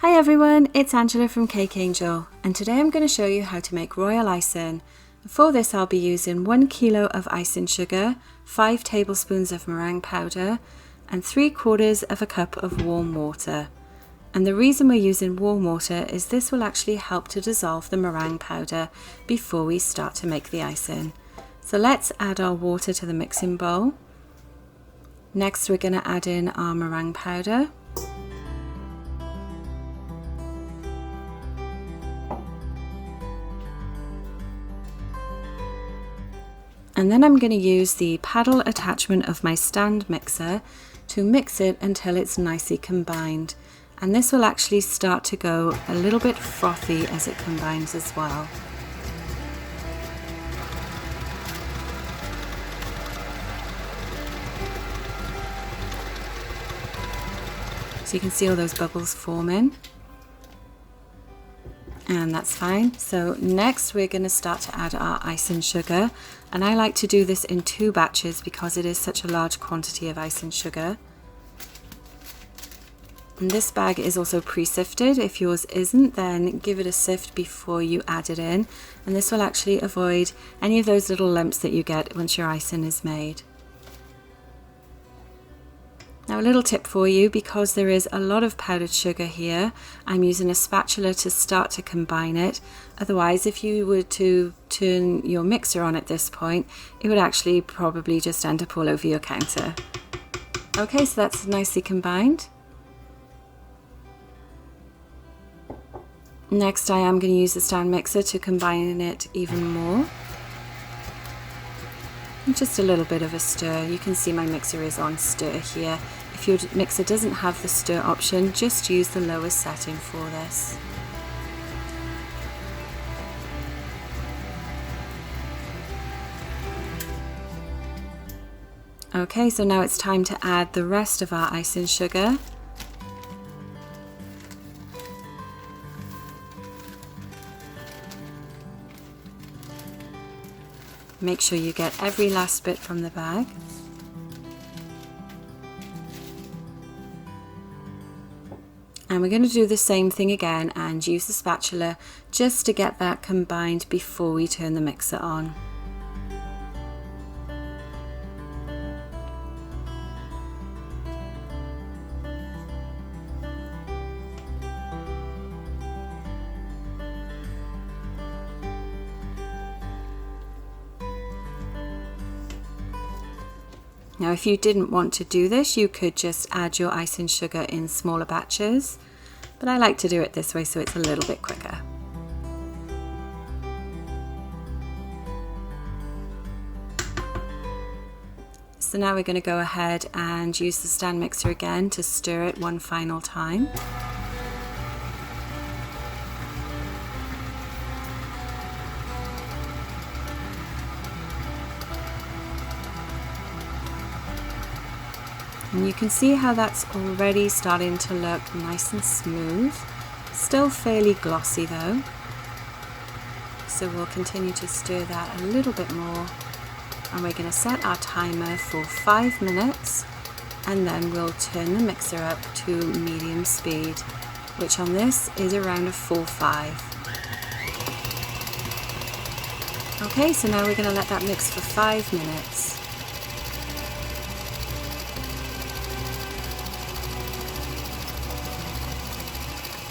Hi everyone, it's Angela from Cake Angel, and today I'm going to show you how to make royal icing. For this I'll be using 1 kilo of icing sugar, 5 tablespoons of meringue powder and 3/4 of a cup of warm water. And the reason we're using warm water is this will actually help to dissolve the meringue powder before we start to make the icing. So let's add our water to the mixing bowl. Next we're going to add in our meringue powder. And then I'm going to use the paddle attachment of my stand mixer to mix it until it's nicely combined. And this will actually start to go a little bit frothy as it combines as well. So you can see all those bubbles forming. And that's fine. So next we're going to start to add our icing sugar, and I like to do this in 2 batches because it is such a large quantity of icing sugar. And this bag is also pre-sifted. If yours isn't, then give it a sift before you add it in, and this will actually avoid any of those little lumps that you get once your icing is made. Now a little tip for you, because there is a lot of powdered sugar here, I'm using a spatula to start to combine it. Otherwise, if you were to turn your mixer on at this point, it would actually probably just end up all over your counter. Okay, so that's nicely combined. Next I am going to use the stand mixer to combine it even more. Just a little bit of a stir. You can see my mixer is on stir here. If your mixer doesn't have the stir option, just use the lowest setting for this. Okay, so now it's time to add the rest of our icing sugar. Make sure you get every last bit from the bag. And we're going to do the same thing again and use the spatula just to get that combined before we turn the mixer on. Now if you didn't want to do this, you could just add your icing sugar in smaller batches, but I like to do it this way so it's a little bit quicker. So now we're going to go ahead and use the stand mixer again to stir it one final time. And you can see how that's already starting to look nice and smooth. Still fairly glossy though. So we'll continue to stir that a little bit more. And we're going to set our timer for 5 minutes. And then we'll turn the mixer up to medium speed, which on this is around a 4-5. Okay, so now we're going to let that mix for 5 minutes.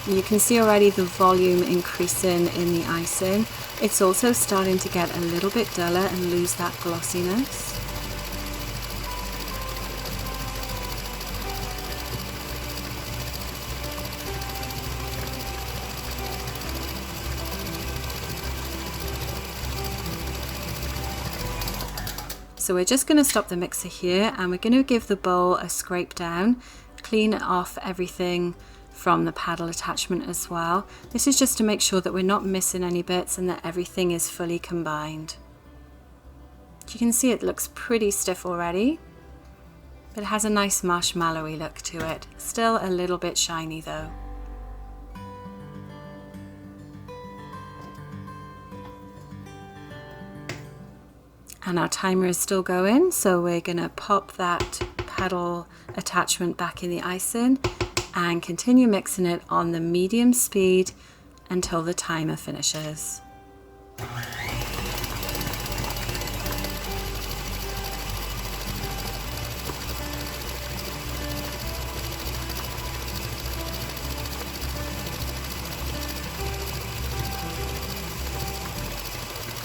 You can see already the volume increasing in the icing. It's also starting to get a little bit duller and lose that glossiness. So we're just going to stop the mixer here and we're going to give the bowl a scrape down, clean off everything from the paddle attachment as well. This is just to make sure that we're not missing any bits and that everything is fully combined. You can see it looks pretty stiff already, but it has a nice marshmallowy look to it. Still a little bit shiny though. And our timer is still going, so we're going to pop that paddle attachment back in the icing and continue mixing it on the medium speed until the timer finishes.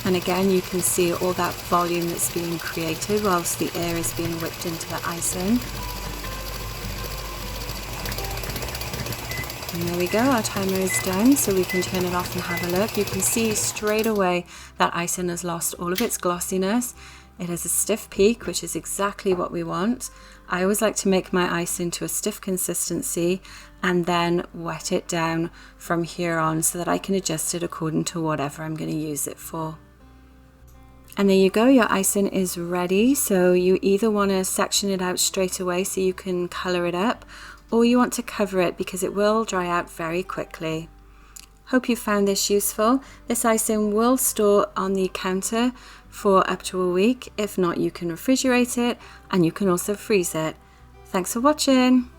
And again, you can see all that volume that's being created whilst the air is being whipped into the icing. And there we go, our timer is done, so we can turn it off and have a look. You can see straight away that icing has lost all of its glossiness. It has a stiff peak, which is exactly what we want. I always like to make my icing to a stiff consistency and then wet it down from here on so that I can adjust it according to whatever I'm going to use it for. And there you go, your icing is ready. So you either want to section it out straight away so you can colour it up, or you want to cover it because it will dry out very quickly. Hope you found this useful. This icing will store on the counter for up to a week. If not, you can refrigerate it and you can also freeze it. Thanks for watching.